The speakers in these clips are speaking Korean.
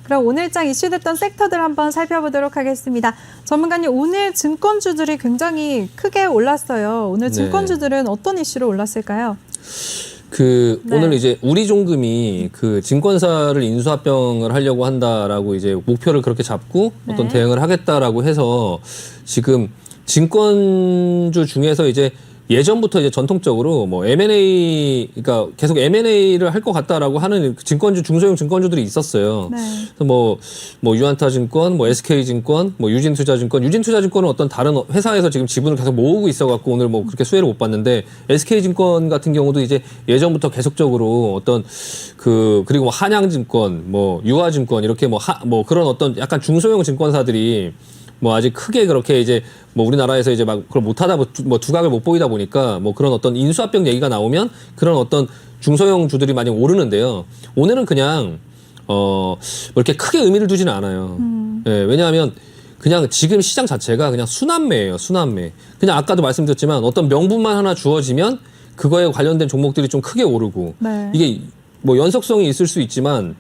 그럼 오늘장 이슈됐던 섹터들 한번 살펴보도록 하겠습니다. 전문가님, 오늘 증권주들이 굉장히 크게 올랐어요. 오늘 증권주들은 어떤 이슈로 올랐을까요? 네. 네. 오늘 이제 우리종금이 그 증권사를 인수합병을 하려고 한다라고 이제 목표를 그렇게 잡고 어떤 네. 대응을 하겠다라고 해서 지금 증권주 중에서 이제 예전부터 이제 전통적으로 뭐 M&A, 그러니까 계속 M&A를 할 것 같다라고 하는 증권주, 중소형 증권주들이 있었어요. 네. 그래서 뭐 유안타증권, 뭐 SK증권, 뭐 유진투자증권, 유진투자증권은 어떤 다른 회사에서 지금 지분을 계속 모으고 있어갖고 오늘 뭐 그렇게 수혜를 못 봤는데 SK증권 같은 경우도 이제 예전부터 계속적으로 어떤 그리고 뭐 한양증권, 뭐 유아증권 이렇게 뭐 그런 어떤 약간 중소형 증권사들이 뭐 아직 크게 그렇게 이제 뭐 우리나라에서 이제 막 그걸 못하다 뭐 두각을 못 보이다 보니까 뭐 그런 어떤 인수합병 얘기가 나오면 그런 어떤 중소형 주들이 많이 오르는데요. 오늘은 그냥 뭐 이렇게 크게 의미를 두지는 않아요. 예, 왜냐하면 그냥 지금 시장 자체가 그냥 순환매예요. 순환매. 그냥 아까도 말씀드렸지만 어떤 명분만 하나 주어지면 그거에 관련된 종목들이 좀 크게 오르고 네. 이게 뭐 연속성이 있을 수 있지만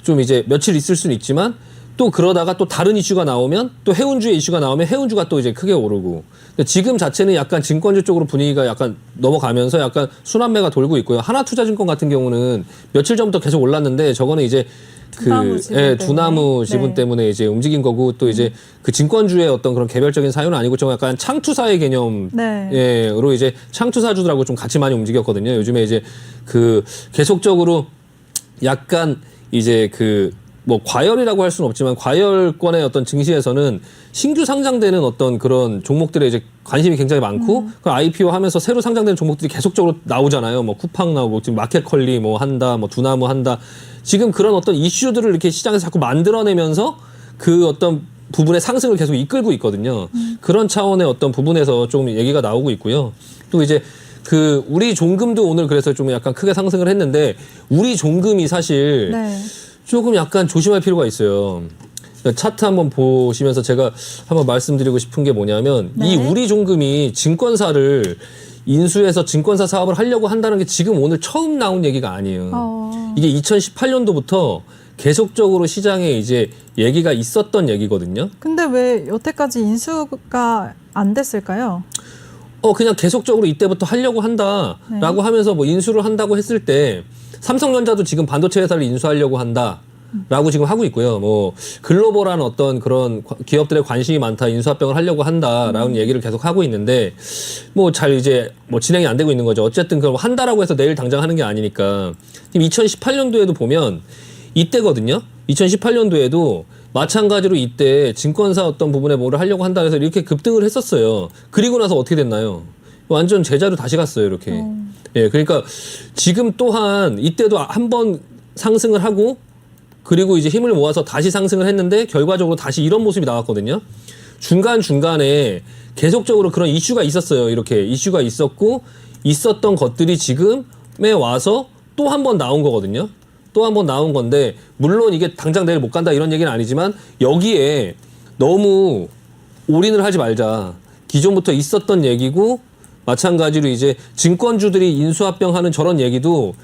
좀 이제 며칠 있을 수는 있지만 또 그러다가 또 다른 이슈가 나오면 또 해운주의 이슈가 나오면 해운주가 또 이제 크게 오르고 근데 지금 자체는 약간 증권주 쪽으로 분위기가 약간 넘어가면서 약간 순환매가 돌고 있고요. 하나투자증권 같은 경우는 며칠 전부터 계속 올랐는데 저거는 이제 두나무 지분 네. 때문에 이제 움직인 거고 또 이제 그 증권주의 어떤 그런 개별적인 사유는 아니고 좀 약간 창투사의 개념 네. 으로 이제 창투사주들하고 좀 같이 많이 움직였거든요. 요즘에 이제 계속적으로 약간 이제 뭐 과열이라고 할 수는 없지만 과열권의 어떤 증시에서는 신규 상장되는 어떤 그런 종목들에 이제 관심이 굉장히 많고 그 IPO 하면서 새로 상장되는 종목들이 계속적으로 나오잖아요. 뭐 쿠팡 나오고 지금 마켓컬리 뭐 한다, 뭐 두나무 한다. 지금 그런 어떤 이슈들을 이렇게 시장에서 자꾸 만들어내면서 그 어떤 부분의 상승을 계속 이끌고 있거든요. 그런 차원의 어떤 부분에서 좀 얘기가 나오고 있고요. 또 이제 우리 종금도 오늘 그래서 좀 약간 크게 상승을 했는데 우리 종금이 사실 네. 조금 약간 조심할 필요가 있어요. 차트 한번 보시면서 제가 한번 말씀드리고 싶은 게 뭐냐면 네. 이 우리 종금이 증권사를 인수해서 증권사 사업을 하려고 한다는 게 지금 오늘 처음 나온 얘기가 아니에요. 이게 2018년도부터 계속적으로 시장에 이제 얘기가 있었던 얘기거든요. 근데 왜 여태까지 인수가 안 됐을까요? 그냥 계속적으로 이때부터 하려고 한다라고 하면서 뭐 인수를 한다고 했을 때 삼성전자도 지금 반도체 회사를 인수하려고 한다라고 지금 하고 있고요. 뭐 글로벌한 어떤 그런 기업들의 관심이 많다, 인수합병을 하려고 한다라는 얘기를 계속 하고 있는데 뭐 잘 이제 뭐 진행이 안 되고 있는 거죠. 어쨌든 그럼 한다라고 해서 내일 당장 하는 게 아니니까. 지금 2018년도에도 보면 이때거든요. 2018년도에도 마찬가지로 이때 증권사 어떤 부분에 뭐를 하려고 한다 해서 이렇게 급등을 했었어요. 그리고 나서 어떻게 됐나요? 완전 제자로 다시 갔어요, 이렇게. 예, 그러니까 지금 또한 이때도 한번 상승을 하고 그리고 이제 힘을 모아서 다시 상승을 했는데 결과적으로 다시 이런 모습이 나왔거든요. 중간중간에 계속적으로 그런 이슈가 있었어요. 이렇게 이슈가 있었고 있었던 것들이 지금에 와서 또 한 번 나온 거거든요. 또 한 번 나온 건데 물론 이게 당장 내일 못 간다 이런 얘기는 아니지만 여기에 너무 올인을 하지 말자. 기존부터 있었던 얘기고 마찬가지로 이제 증권주들이 인수합병하는 저런 얘기도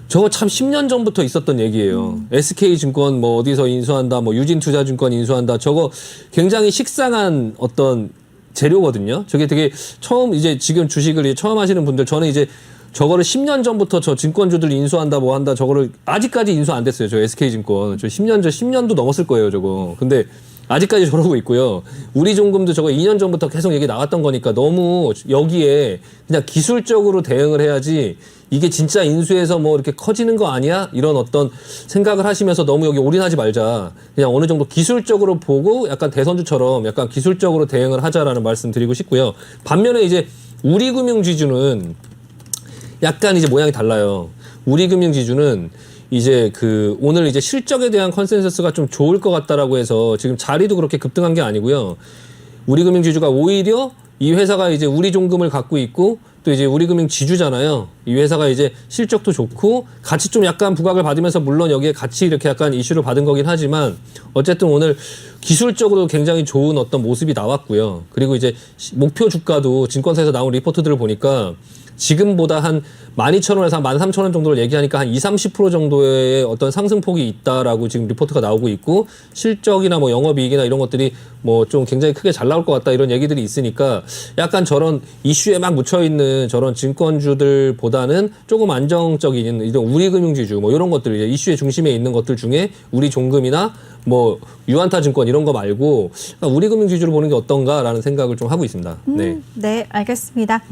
저거 참 10년 전부터 있었던 얘기예요. SK증권 뭐 어디서 인수한다, 뭐 유진투자증권 인수한다. 저거 굉장히 식상한 어떤 재료거든요. 저게 되게 처음 이제 지금 주식을 이제 처음 하시는 분들 저는 이제 저거를 10년 전부터 저 증권주들 인수한다 뭐 한다 저거를 아직까지 인수 안 됐어요. 저 SK증권. 저 10년도 넘었을 거예요, 저거. 근데 아직까지 저러고 있고요. 우리종금도 저거 2년 전부터 계속 얘기 나왔던 거니까 너무 여기에 그냥 기술적으로 대응을 해야지 이게 진짜 인수해서 뭐 이렇게 커지는 거 아니야? 이런 어떤 생각을 하시면서 너무 여기 올인하지 말자. 그냥 어느 정도 기술적으로 보고 약간 대선주처럼 약간 기술적으로 대응을 하자라는 말씀 드리고 싶고요. 반면에 이제 우리금융지주는 약간 이제 모양이 달라요. 우리금융지주는 이제 오늘 이제 실적에 대한 컨센서스가 좀 좋을 것 같다라고 해서 지금 자리도 그렇게 급등한 게 아니고요. 우리금융지주가 오히려 이 회사가 이제 우리종금을 갖고 있고 또 이제 우리금융지주잖아요. 이 회사가 이제 실적도 좋고 같이 좀 약간 부각을 받으면서 물론 여기에 같이 이렇게 약간 이슈를 받은 거긴 하지만 어쨌든 오늘 기술적으로 굉장히 좋은 어떤 모습이 나왔고요. 그리고 이제 목표 주가도 증권사에서 나온 리포트들을 보니까 지금보다 한 12,000원에서 한 13,000원 정도를 얘기하니까 한 20-30% 정도의 어떤 상승폭이 있다라고 지금 리포트가 나오고 있고, 실적이나 뭐 영업이익이나 이런 것들이 뭐 좀 굉장히 크게 잘 나올 것 같다 이런 얘기들이 있으니까 약간 저런 이슈에 막 묻혀있는 저런 증권주들보다는 조금 안정적인 이런 우리금융지주 뭐 이런 것들, 이슈의 중심에 있는 것들 중에 우리종금이나 뭐 유안타 증권 이런 거 말고 우리금융지주를 보는 게 어떤가라는 생각을 좀 하고 있습니다. 네. 네, 알겠습니다.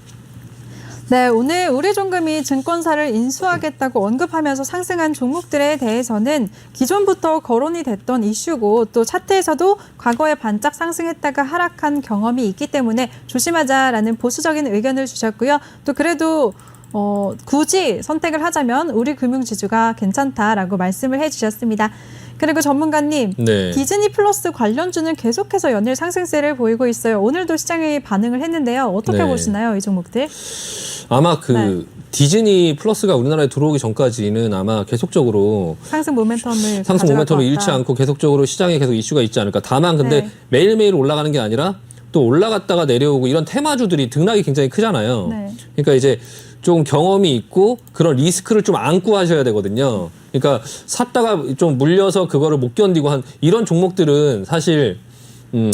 네, 오늘 우리종금이 증권사를 인수하겠다고 언급하면서 상승한 종목들에 대해서는 기존부터 거론이 됐던 이슈고, 또 차트에서도 과거에 반짝 상승했다가 하락한 경험이 있기 때문에 조심하자라는 보수적인 의견을 주셨고요. 또 그래도 굳이 선택을 하자면 우리금융지주가 괜찮다라고 말씀을 해주셨습니다. 그리고 전문가님, 네. 디즈니 플러스 관련주는 계속해서 연일 상승세를 보이고 있어요. 오늘도 시장이 반응을 했는데요. 어떻게 네. 보시나요, 이 종목들? 아마 네. 디즈니 플러스가 우리나라에 들어오기 전까지는 아마 계속적으로 상승 모멘텀을 상승 가져갈 모멘텀을 것 잃지 같다. 않고 계속적으로 시장에 계속 이슈가 있지 않을까. 다만 근데 네. 매일매일 올라가는 게 아니라 또 올라갔다가 내려오고 이런 테마주들이 등락이 굉장히 크잖아요. 네. 그러니까 이제 좀 경험이 있고 그런 리스크를 좀 안고 하셔야 되거든요. 그러니까 샀다가 좀 물려서 그거를 못 견디고 한 이런 종목들은 사실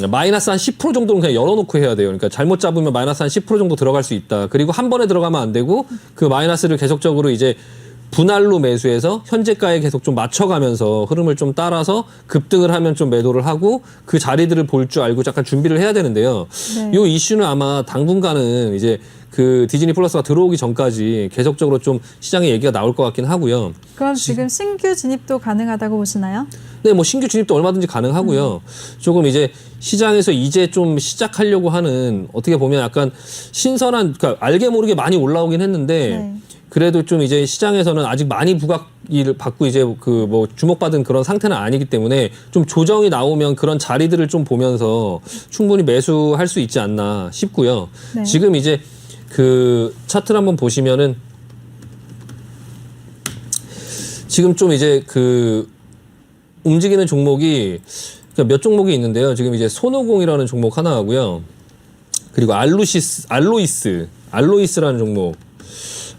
마이너스 한 10% 정도는 그냥 열어놓고 해야 돼요. 그러니까 잘못 잡으면 마이너스 한 10% 정도 들어갈 수 있다. 그리고 한 번에 들어가면 안 되고 그 마이너스를 계속적으로 이제 분할로 매수해서 현재가에 계속 좀 맞춰가면서 흐름을 좀 따라서 급등을 하면 좀 매도를 하고 그 자리들을 볼 줄 알고 약간 준비를 해야 되는데요. 네. 이 이슈는 아마 당분간은 이제 그 디즈니 플러스가 들어오기 전까지 계속적으로 좀 시장에 얘기가 나올 것 같긴 하고요. 그럼 지금 신규 진입도 가능하다고 보시나요? 네, 뭐 신규 진입도 얼마든지 가능하고요. 조금 이제 시장에서 이제 좀 시작하려고 하는 어떻게 보면 약간 신선한, 그러니까 알게 모르게 많이 올라오긴 했는데 네. 그래도 좀 이제 시장에서는 아직 많이 부각을 받고 이제 그 뭐 주목받은 그런 상태는 아니기 때문에 좀 조정이 나오면 그런 자리들을 좀 보면서 충분히 매수할 수 있지 않나 싶고요. 네. 지금 이제 그 차트를 한번 보시면은 지금 좀 이제 그 움직이는 종목이 몇 종목이 있는데요. 지금 이제 손오공이라는 종목 하나 하고요. 그리고 알로이스라는 종목.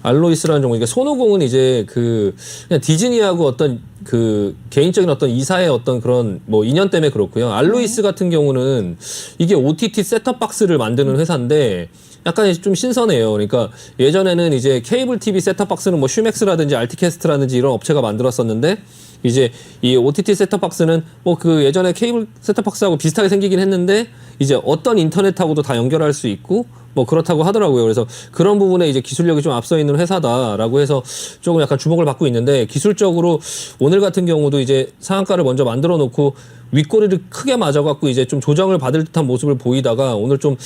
알로이스라는 종목. 그러니까 손오공은 이제 그 그냥 디즈니하고 어떤 그 개인적인 어떤 이사의 어떤 그런 뭐 인연 때문에 그렇고요. 알로이스 같은 경우는 이게 OTT 셋톱박스를 만드는 회사인데 약간 좀 신선해요. 그러니까 예전에는 이제 케이블 TV 셋톱박스는 뭐 슈맥스라든지 알티캐스트라든지 이런 업체가 만들었었는데 이제 이 OTT 셋톱박스는 뭐 그 예전에 케이블 셋톱박스하고 비슷하게 생기긴 했는데 이제 어떤 인터넷하고도 다 연결할 수 있고 뭐 그렇다고 하더라고요. 그래서 그런 부분에 이제 기술력이 좀 앞서 있는 회사다라고 해서 조금 약간 주목을 받고 있는데, 기술적으로 오늘 같은 경우도 이제 상한가를 먼저 만들어 놓고 윗꼬리를 크게 맞아갖고 이제 좀 조정을 받을 듯한 모습을 보이다가 오늘 좀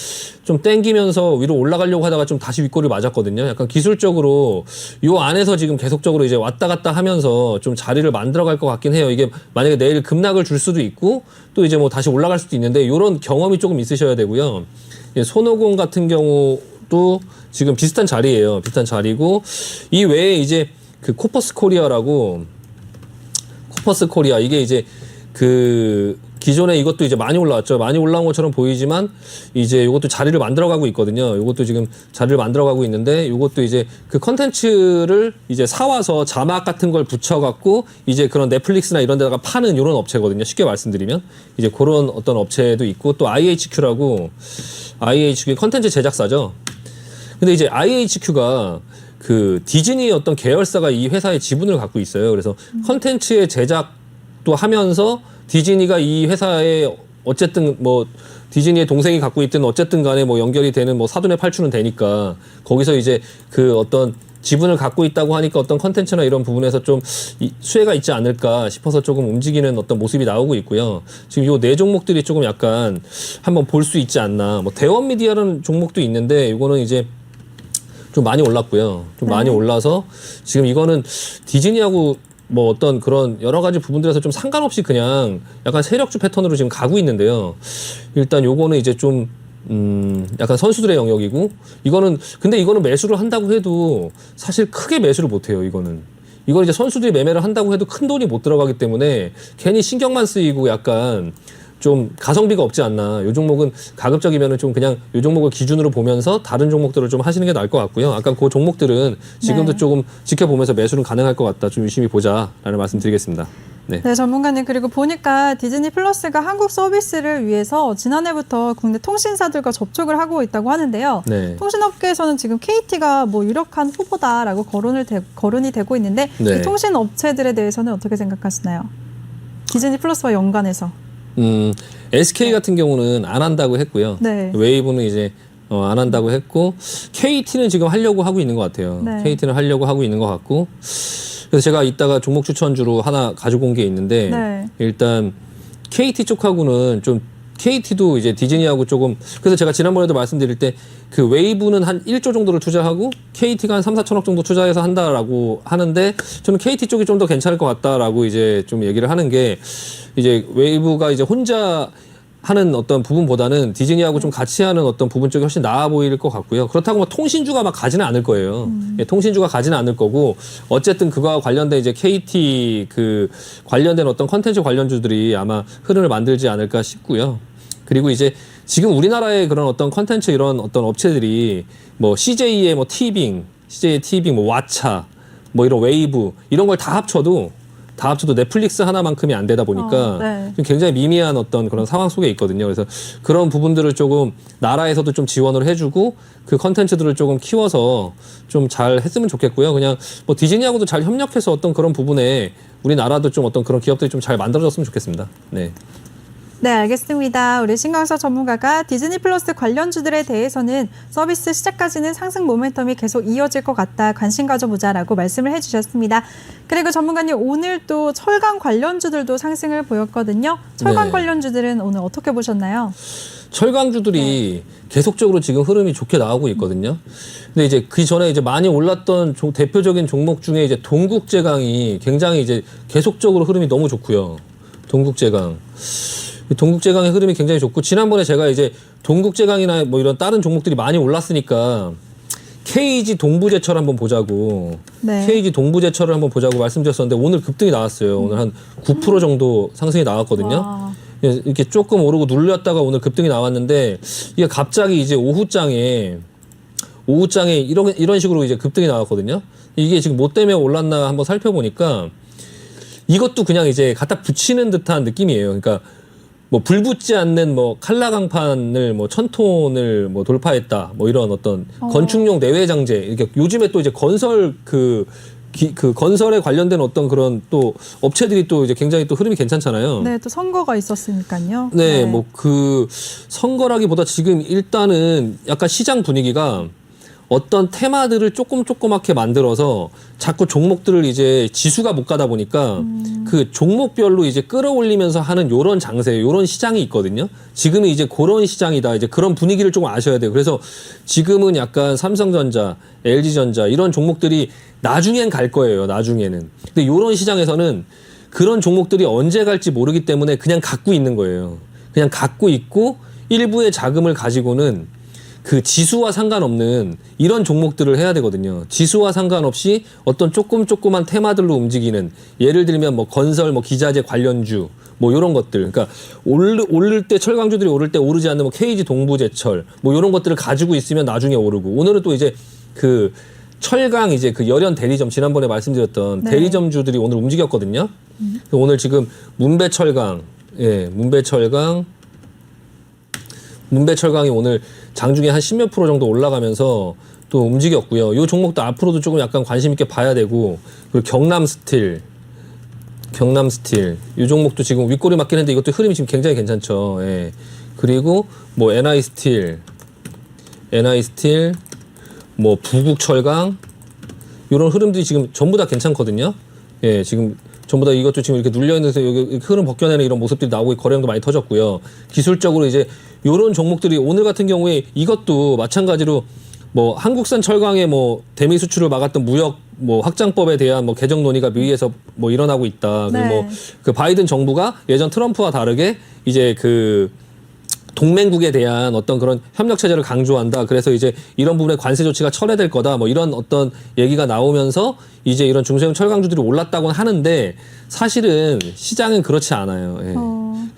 땡기면서 위로 올라가려고 하다가 좀 다시 윗꼬리 맞았거든요. 약간 기술적으로 요 안에서 지금 계속적으로 이제 왔다 갔다 하면서 좀 자리를 만들어갈 것 같긴 해요. 이게 만약에 내일 급락을 줄 수도 있고 또 이제 뭐 다시 올라갈 수도 있는데 이런 경험이 조금 있으셔야 되고요. 손오공 같은 경우도 지금 비슷한 자리예요. 비슷한 자리고 이 외에 이제 그 코퍼스 코리아 이게 이제 그 기존에 이것도 이제 많이 올라왔죠. 많이 올라온 것처럼 보이지만 이제 이것도 자리를 만들어가고 있거든요. 이것도 지금 자리를 만들어가고 있는데 이것도 이제 그 컨텐츠를 이제 사와서 자막 같은 걸 붙여갖고 이제 그런 넷플릭스나 이런 데다가 파는 이런 업체거든요. 쉽게 말씀드리면 이제 그런 어떤 업체도 있고 또 IHQ라고 IHQ 컨텐츠 제작사죠. 근데 이제 IHQ가 그 디즈니의 어떤 계열사가 이 회사의 지분을 갖고 있어요. 그래서 컨텐츠의 제작도 하면서 디즈니가 이 회사에 어쨌든 뭐 디즈니의 동생이 갖고 있든 어쨌든 간에 뭐 연결이 되는 뭐 사돈의 팔촌은 되니까 거기서 이제 그 어떤 지분을 갖고 있다고 하니까 어떤 컨텐츠나 이런 부분에서 좀 수혜가 있지 않을까 싶어서 조금 움직이는 어떤 모습이 나오고 있고요. 지금 요 네 종목들이 조금 약간 한번 볼 수 있지 않나. 뭐 대원 미디어라는 종목도 있는데 이거는 이제 좀 많이 올랐고요. 좀 많이 올라서 지금 이거는 디즈니하고 뭐 어떤 그런 여러 가지 부분들에서 좀 상관없이 그냥 약간 세력주 패턴으로 지금 가고 있는데요. 일단 요거는 이제 좀 약간 선수들의 영역이고 근데 이거는 매수를 한다고 해도 사실 크게 매수를 못 해요. 이건 이제 선수들이 매매를 한다고 해도 큰 돈이 못 들어가기 때문에 괜히 신경만 쓰이고 약간 좀 가성비가 없지 않나. 요 종목은 가급적이면은 좀 그냥 요 종목을 기준으로 보면서 다른 종목들을 좀 하시는 게 나을 것 같고요. 아까 그 종목들은 지금도 네. 조금 지켜보면서 매수는 가능할 것 같다. 좀 유심히 보자라는 말씀 드리겠습니다. 네. 네, 전문가님. 그리고 보니까 디즈니 플러스가 한국 서비스를 위해서 지난해부터 국내 통신사들과 접촉을 하고 있다고 하는데요. 네. 통신업계에서는 지금 KT가 뭐 유력한 후보다라고 거론이 되고 있는데 네. 이 통신업체들에 대해서는 어떻게 생각하시나요? 디즈니 플러스와 연관해서. SK 같은 경우는 안 한다고 했고요. 네. 웨이브는 이제 안 한다고 했고 KT는 지금 하려고 하고 있는 것 같아요. 네. KT는 하려고 하고 있는 것 같고 그래서 제가 이따가 종목 추천주로 하나 가지고 온 게 있는데 네. 일단 KT 쪽하고는 좀 KT도 이제 디즈니하고 조금 그래서 제가 지난번에도 말씀드릴 때 그 웨이브는 한 1조 정도를 투자하고 KT가 한 3, 4천억 정도 투자해서 한다라고 하는데 저는 KT 쪽이 좀 더 괜찮을 것 같다라고 이제 좀 얘기를 하는 게 이제 웨이브가 이제 혼자 하는 어떤 부분보다는 디즈니하고 좀 같이 하는 어떤 부분 쪽이 훨씬 나아 보일 것 같고요. 그렇다고 뭐 통신주가 막 가지는 않을 거예요. 예, 통신주가 가지는 않을 거고 어쨌든 그거와 관련된 이제 KT 그 관련된 어떤 컨텐츠 관련주들이 아마 흐름을 만들지 않을까 싶고요. 그리고 이제 지금 우리나라의 그런 어떤 컨텐츠 이런 어떤 업체들이 뭐 CJ의 뭐 티빙, CJ의 티빙, 뭐 왓챠, 뭐 이런 웨이브 이런 걸 다 합쳐도 넷플릭스 하나만큼이 안 되다 보니까 네. 좀 굉장히 미미한 어떤 그런 상황 속에 있거든요. 그래서 그런 부분들을 조금 나라에서도 좀 지원을 해주고 그 컨텐츠들을 조금 키워서 좀 잘 했으면 좋겠고요. 그냥 뭐 디즈니하고도 잘 협력해서 어떤 그런 부분에 우리나라도 좀 어떤 그런 기업들이 좀 잘 만들어졌으면 좋겠습니다. 네. 네, 알겠습니다. 우리 신광석 전문가가 디즈니 플러스 관련주들에 대해서는 서비스 시작까지는 상승 모멘텀이 계속 이어질 것 같다. 관심 가져보자라고 말씀을 해주셨습니다. 그리고 전문가님 오늘 또 철강 관련주들도 상승을 보였거든요. 철강 네. 관련주들은 오늘 어떻게 보셨나요? 철강주들이 계속적으로 지금 흐름이 좋게 나오고 있거든요. 근데 이제 그 전에 이제 많이 올랐던 대표적인 종목 중에 이제 동국제강이 굉장히 이제 계속적으로 흐름이 너무 좋고요. 동국제강의 흐름이 굉장히 좋고 지난번에 제가 이제 동국제강이나 뭐 이런 다른 종목들이 많이 올랐으니까 KG 동부제철 한번 보자고 네. KG 동부제철을 한번 보자고 말씀드렸었는데 오늘 급등이 나왔어요. 오늘 한 9% 정도 상승이 나왔거든요. 와. 이렇게 조금 오르고 눌렸다가 오늘 급등이 나왔는데 이게 갑자기 이제 오후장에 이런 식으로 이제 급등이 나왔거든요. 이게 지금 뭐 때문에 올랐나 한번 살펴보니까 이것도 그냥 이제 갖다 붙이는 듯한 느낌이에요. 그러니까 뭐 불 붙지 않는 뭐 칼라 강판을 뭐 1000톤을 뭐 돌파했다. 뭐 이런 어떤 건축용 내외 장재. 이렇게 요즘에 또 이제 건설 그 건설에 관련된 어떤 그런 또 업체들이 또 이제 굉장히 또 흐름이 괜찮잖아요. 네, 또 선거가 있었으니까요. 네, 뭐 그 선거라기보다 지금 일단은 약간 시장 분위기가 어떤 테마들을 조그맣게 만들어서 자꾸 종목들을 이제 지수가 못 가다 보니까 그 종목별로 이제 끌어올리면서 하는 요런 장세, 요런 시장이 있거든요. 지금은 이제 그런 시장이다. 이제 그런 분위기를 조금 아셔야 돼요. 그래서 지금은 약간 삼성전자, LG전자 이런 종목들이 나중엔 갈 거예요. 나중에는. 근데 요런 시장에서는 그런 종목들이 언제 갈지 모르기 때문에 그냥 갖고 있는 거예요. 그냥 갖고 있고 일부의 자금을 가지고는 그 지수와 상관없는 이런 종목들을 해야 되거든요. 지수와 상관없이 어떤 조그만 테마들로 움직이는 예를 들면 뭐 건설, 뭐 기자재 관련주 뭐 이런 것들. 그러니까 오를 때 철강주들이 오를 때 오르지 않는 뭐 KG 동부제철 뭐 이런 것들을 가지고 있으면 나중에 오르고 오늘은 또 이제 그 철강 이제 그 열연 대리점 지난번에 말씀드렸던 네. 대리점주들이 오늘 움직였거든요. 오늘 지금 문배철강이 오늘 장중에 한 10몇 프로 정도 올라가면서 또 움직였고요. 이 종목도 앞으로도 조금 약간 관심 있게 봐야 되고 그리고 경남스틸 이 종목도 지금 윗꼬리 맞긴 했는데 이것도 흐름이 지금 굉장히 괜찮죠. 예. 그리고 뭐 NI스틸 뭐 부국철강 이런 흐름들이 지금 전부 다 괜찮거든요. 예, 지금 전부 다 이것도 지금 이렇게 눌려있는데서 여기 흐름 벗겨내는 이런 모습들이 나오고 거래량도 많이 터졌고요. 기술적으로 이제 이런 종목들이 오늘 같은 경우에 이것도 마찬가지로 뭐 한국산 철강의 뭐 대미 수출을 막았던 무역 뭐 확장법에 대한 뭐 개정 논의가 미위에서 뭐 일어나고 있다. 그리고 네. 뭐 그 바이든 정부가 예전 트럼프와 다르게 이제 그 동맹국에 대한 어떤 그런 협력 체제를 강조한다. 그래서 이제 이런 부분에 관세 조치가 철회될 거다. 뭐 이런 어떤 얘기가 나오면서 이제 이런 중소형 철강주들이 올랐다고는 하는데 사실은 시장은 그렇지 않아요.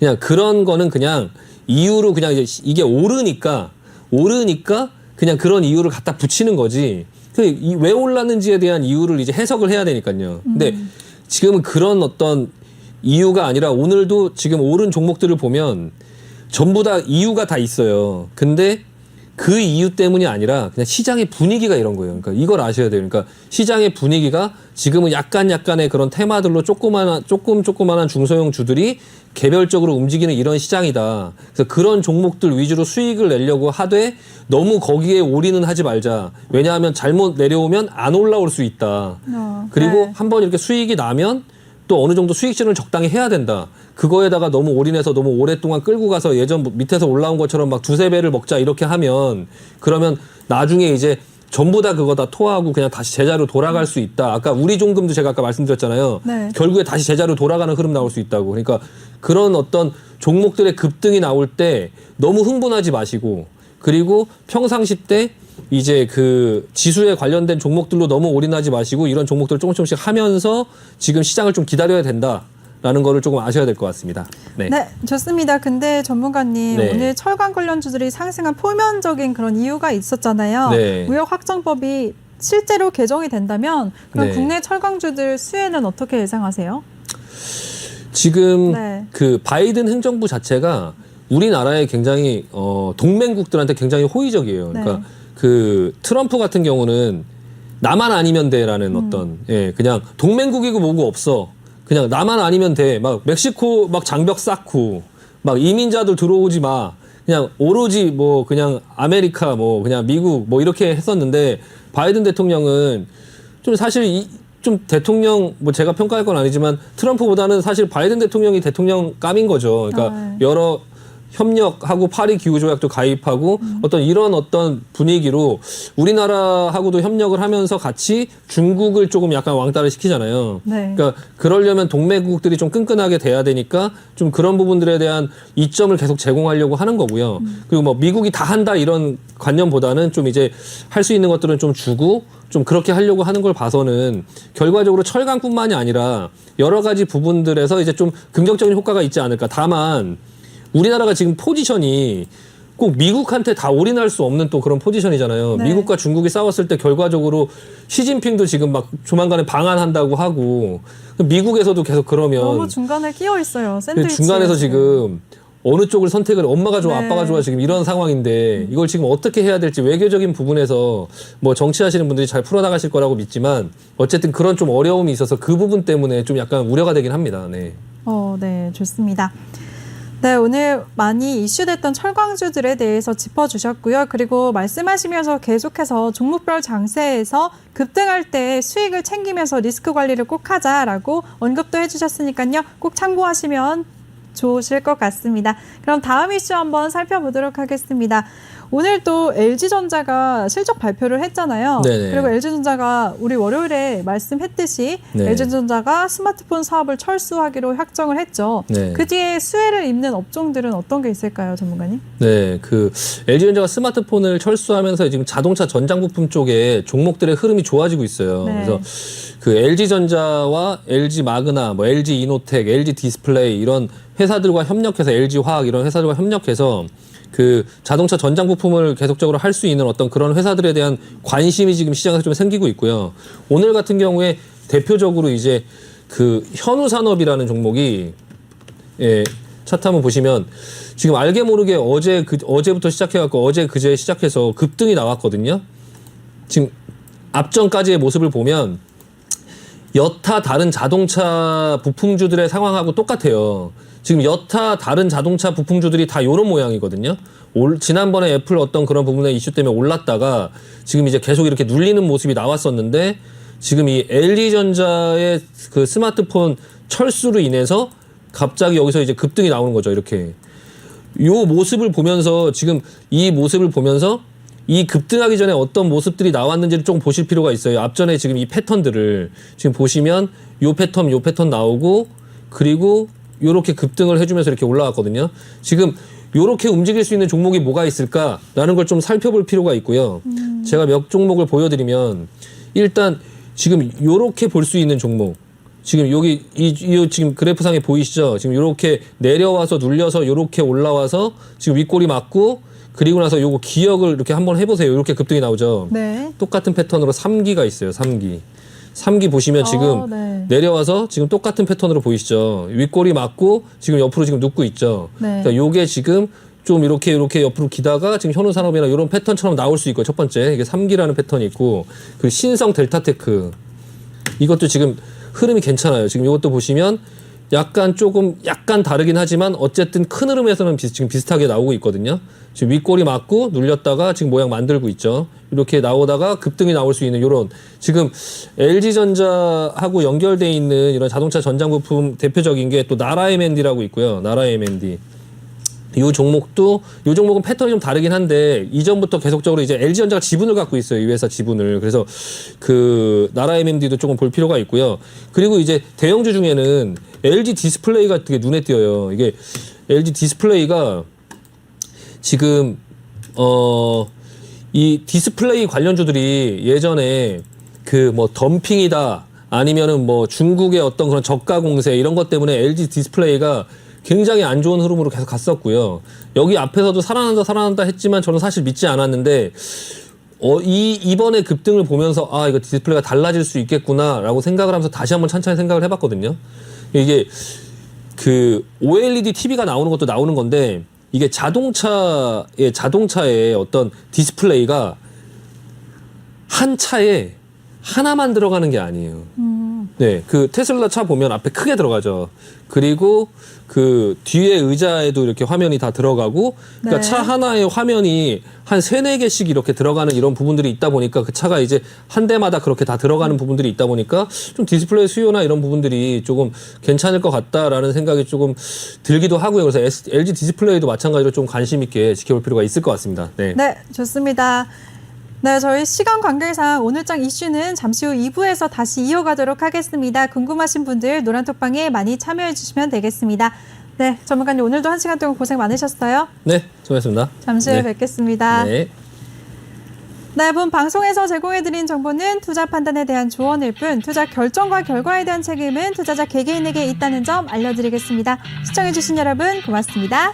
예. 그냥 그런 거는 그냥 이유로 그냥 이제 이게 오르니까 그냥 그런 이유를 갖다 붙이는 거지. 왜 올랐는지에 대한 이유를 이제 해석을 해야 되니까요. 근데 지금은 그런 어떤 이유가 아니라 오늘도 지금 오른 종목들을 보면 전부 다 이유가 다 있어요. 근데 그 이유 때문이 아니라 그냥 시장의 분위기가 이런 거예요. 그러니까 이걸 아셔야 돼요. 그러니까 시장의 분위기가 지금은 약간의 그런 테마들로 조그만한 중소형 주들이 개별적으로 움직이는 이런 시장이다. 그래서 그런 종목들 위주로 수익을 내려고 하되 너무 거기에 올인은 하지 말자. 왜냐하면 잘못 내려오면 안 올라올 수 있다. 그리고 네. 한번 이렇게 수익이 나면 또 어느 정도 수익 실현을 적당히 해야 된다. 그거에다가 너무 올인해서 너무 오랫동안 끌고 가서 예전 밑에서 올라온 것처럼 막 두세 배를 먹자 이렇게 하면 그러면 나중에 이제 전부 다 그거 다 토하고 그냥 다시 제자로 돌아갈 수 있다. 아까 우리 종금도 제가 아까 말씀드렸잖아요. 네. 결국에 다시 제자로 돌아가는 흐름 나올 수 있다고. 그러니까 그런 어떤 종목들의 급등이 나올 때 너무 흥분하지 마시고 그리고 평상시 때 이제 그 지수에 관련된 종목들로 너무 올인하지 마시고 이런 종목들을 조금씩 하면서 지금 시장을 좀 기다려야 된다라는 거를 조금 아셔야 될 것 같습니다. 네. 네, 좋습니다. 근데 전문가님, 네. 오늘 철강 관련주들이 상승한 표면적인 그런 이유가 있었잖아요. 네. 무역확정법이 실제로 개정이 된다면 그럼 네. 국내 철강주들 수혜는 어떻게 예상하세요? 지금 네. 그 바이든 행정부 자체가 우리나라에 굉장히 동맹국들한테 굉장히 호의적이에요. 그러니까 네. 그 트럼프 같은 경우는 나만 아니면 돼라는 어떤 그냥 동맹국이고 뭐고 없어. 그냥 나만 아니면 돼. 막 멕시코 막 장벽 쌓고 막 이민자들 들어오지 마. 그냥 오로지 뭐 그냥 아메리카 뭐 그냥 미국 뭐 이렇게 했었는데 바이든 대통령은 좀 사실 좀 대통령 뭐 제가 평가할 건 아니지만 트럼프보다는 사실 바이든 대통령이 대통령 감인 거죠. 그러니까 여러 협력하고 파리 기후 조약도 가입하고 어떤 이런 어떤 분위기로 우리나라하고도 협력을 하면서 같이 중국을 조금 약간 왕따를 시키잖아요. 네. 그러니까 그러려면 동맹국들이 좀 끈끈하게 돼야 되니까 좀 그런 부분들에 대한 이점을 계속 제공하려고 하는 거고요. 그리고 뭐 미국이 다 한다 이런 관념보다는 좀 이제 할 수 있는 것들은 좀 주고 좀 그렇게 하려고 하는 걸 봐서는 결과적으로 철강뿐만이 아니라 여러 가지 부분들에서 이제 좀 긍정적인 효과가 있지 않을까. 다만 우리나라가 지금 포지션이 꼭 미국한테 다 올인할 수 없는 또 그런 포지션이잖아요. 네. 미국과 중국이 싸웠을 때 결과적으로 시진핑도 지금 막 조만간에 방한한다고 하고 미국에서도 계속 그러면 너무 중간에 끼어 있어요. 샌드위치. 중간에서 지금 어느 쪽을 선택을 엄마가 좋아 네. 아빠가 좋아 지금 이런 상황인데 이걸 지금 어떻게 해야 될지 외교적인 부분에서 뭐 정치하시는 분들이 잘 풀어나가실 거라고 믿지만 어쨌든 그런 좀 어려움이 있어서 그 부분 때문에 좀 약간 우려가 되긴 합니다. 네. 네, 좋습니다. 네, 오늘 많이 이슈됐던 철강주들에 대해서 짚어주셨고요. 그리고 말씀하시면서 계속해서 종목별 장세에서 급등할 때 수익을 챙기면서 리스크 관리를 꼭 하자라고 언급도 해주셨으니까요. 꼭 참고하시면 좋으실 것 같습니다. 그럼 다음 이슈 한번 살펴보도록 하겠습니다. 오늘 또 LG전자가 실적 발표를 했잖아요. 네네. 그리고 LG전자가 우리 월요일에 말씀했듯이 네. LG전자가 스마트폰 사업을 철수하기로 확정을 했죠. 네. 그 뒤에 수혜를 입는 업종들은 어떤 게 있을까요, 전문가님? 네, 그 LG전자가 스마트폰을 철수하면서 지금 자동차 전장 부품 쪽에 종목들의 흐름이 좋아지고 있어요. 네. 그래서 그 LG전자와 LG 마그나, 뭐 LG 이노텍, LG 디스플레이 이런 회사들과 협력해서 LG 화학 이런 회사들과 협력해서 그 자동차 전장 부품을 계속적으로 할 수 있는 어떤 그런 회사들에 대한 관심이 지금 시장에서 좀 생기고 있고요. 오늘 같은 경우에 대표적으로 이제 그 현우산업이라는 종목이 차트 한번 보시면 지금 알게 모르게 어제부터 시작해갖고 어제 그제 시작해서 급등이 나왔거든요. 지금 앞전까지의 모습을 보면 여타 다른 자동차 부품주들의 상황하고 똑같아요. 지금 여타 다른 자동차 부품주들이 다 이런 모양이거든요. 지난번에 애플 어떤 그런 부분의 이슈 때문에 올랐다가 지금 이제 계속 이렇게 눌리는 모습이 나왔었는데 지금 이 LG전자의 그 스마트폰 철수로 인해서 갑자기 여기서 이제 급등이 나오는 거죠. 이렇게. 요 모습을 보면서 지금 이 모습을 보면서 이 급등하기 전에 어떤 모습들이 나왔는지를 좀 보실 필요가 있어요. 앞전에 지금 이 패턴들을 지금 보시면 요 패턴 나오고 그리고 요렇게 급등을 해주면서 이렇게 올라왔거든요. 지금 요렇게 움직일 수 있는 종목이 뭐가 있을까라는 걸 좀 살펴볼 필요가 있고요. 제가 몇 종목을 보여드리면 일단 지금 요렇게 볼 수 있는 종목 지금 여기 이 지금 그래프상에 보이시죠? 지금 이렇게 내려와서 눌려서 이렇게 올라와서 지금 윗꼬리 맞고 그리고 나서 요거 기역을 이렇게 한번 해보세요. 이렇게 급등이 나오죠. 네. 똑같은 패턴으로 3기가 있어요. 3기 보시면 지금 네. 내려와서 지금 똑같은 패턴으로 보이시죠. 윗꼬리 맞고 지금 옆으로 지금 눕고 있죠. 네. 그러니까 요게 지금 좀 이렇게 옆으로 기다가 지금 현우산업이나 이런 패턴처럼 나올 수 있고요. 첫 번째 이게 3기라는 패턴이 있고 그리고 신성 델타테크 이것도 지금 흐름이 괜찮아요. 지금 이것도 보시면 약간 다르긴 하지만 어쨌든 큰 흐름에서는 지금 비슷하게 나오고 있거든요. 지금 윗꼬리 맞고 눌렸다가 지금 모양 만들고 있죠. 이렇게 나오다가 급등이 나올 수 있는 이런 지금 LG전자하고 연결돼 있는 이런 자동차 전장 부품 대표적인 게 또 나라 M&D라고 있고요. 나라 M&D. 요 종목은 패턴이 좀 다르긴 한데 이전부터 계속적으로 이제 LG전자가 지분을 갖고 있어요. 이 회사 지분을. 그래서 그 나라 M&D도 조금 볼 필요가 있고요. 그리고 이제 대형주 중에는 LG 디스플레이가 되게 눈에 띄어요. 이게 LG 디스플레이가 지금 이 디스플레이 관련주들이 예전에 그 뭐 덤핑이다 아니면은 뭐 중국의 어떤 그런 저가 공세 이런 것 때문에 LG 디스플레이가 굉장히 안 좋은 흐름으로 계속 갔었고요. 여기 앞에서도 살아난다 했지만 저는 사실 믿지 않았는데 이번에 급등을 보면서 아 이거 디스플레이가 달라질 수 있겠구나라고 생각을 하면서 다시 한번 천천히 생각을 해봤거든요. 이게 그 OLED TV가 나오는 것도 나오는 건데 이게 자동차의 어떤 디스플레이가 한 차에 하나만 들어가는 게 아니에요. 네, 그 테슬라 차 보면 앞에 크게 들어가죠. 그리고 그 뒤에 의자에도 이렇게 화면이 다 들어가고, 그러니까 네. 차 하나의 화면이 한 3-4개씩 이렇게 들어가는 이런 부분들이 있다 보니까 그 차가 이제 한 대마다 그렇게 다 들어가는 부분들이 있다 보니까 좀 디스플레이 수요나 이런 부분들이 조금 괜찮을 것 같다라는 생각이 조금 들기도 하고요. 그래서 LG 디스플레이도 마찬가지로 좀 관심 있게 지켜볼 필요가 있을 것 같습니다. 네. 네, 좋습니다. 네, 저희 시간 관계상 오늘장 이슈는 잠시 후 2부에서 다시 이어가도록 하겠습니다. 궁금하신 분들 노란톡방에 많이 참여해 주시면 되겠습니다. 네, 전문가님 오늘도 1시간 동안 고생 많으셨어요. 네, 수고하셨습니다. 잠시 후에 뵙겠습니다. 네. 네, 본 방송에서 제공해드린 정보는 투자 판단에 대한 조언일 뿐 투자 결정과 결과에 대한 책임은 투자자 개개인에게 있다는 점 알려드리겠습니다. 시청해주신 여러분 고맙습니다.